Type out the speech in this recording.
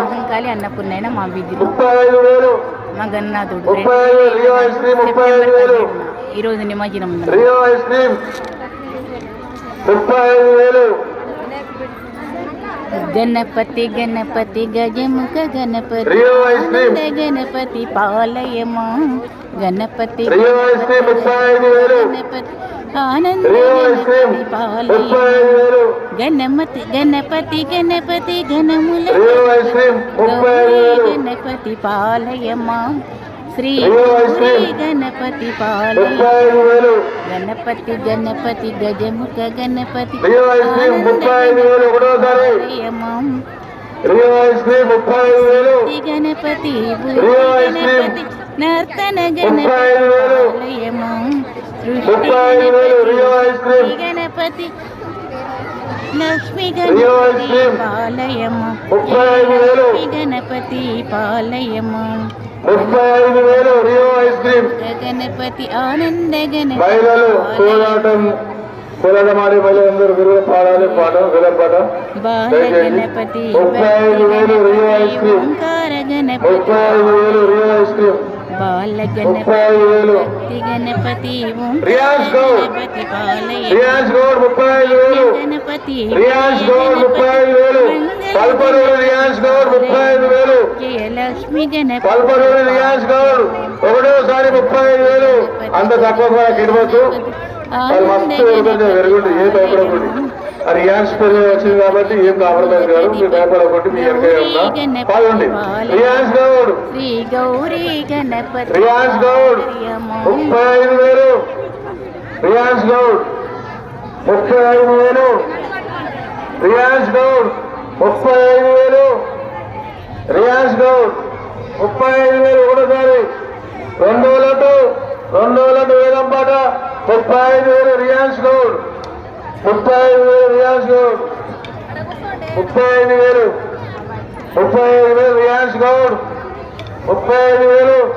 మహంకాళి అన్నపూర్ణైన మా వీధిలో మా గన్నాథుడు ఈరోజు నిమజ్జనం గణపతి గణపతి గజముఖ గణపతి గణపతి పాలయమా గణపతి గణపతి ఆనంద గణపతి పాలయమా గణపతి గణపతి గణపతి గణముల గణపతి పాలయమా శ్రీ గణపతి పాలయమా గణపతి గణపతి గజముఖ గణపతి పాలయమా గణపతి గణపతి నర్తన గణపతి సృష్టి గణపతి లక్ష్మీ గణపతి పాలయమా లక్ష్మీ గణపతి పాలయమా గణపతి ఆనంద కోలాటమాడే మహిళలందరూ విలువ పాడాలి పాట విలపాట బాల గణపతి ఓంకార గణపతి బాల గణపతి గణపతి గణపతి పాలయ గణపతి జయలక్ష్మి గణపతి ఒకటోసారి 35,000 అంత తక్కువ కిడవచ్చు అది రియాన్స్ పేరు వచ్చింది కాబట్టి ఏం కావడం గారు మీరు భయపడకుండా మీ పాల్గొండి రియాన్స్ గౌడ్ రియాన్స్ గౌడ్ 35,000 రియాన్స్ గౌడ్ 35,000 రియాన్స్ గౌడ్ 35,000 రియాన్స్ గౌడ్ 35,000 ఒకటోసారి రెండో వేలం పాట 35,000 రియాన్స్ గౌడ్ 35,000 రియాన్స్ గౌడ్ 35,000 రియాన్స్ గౌడ్ 35,000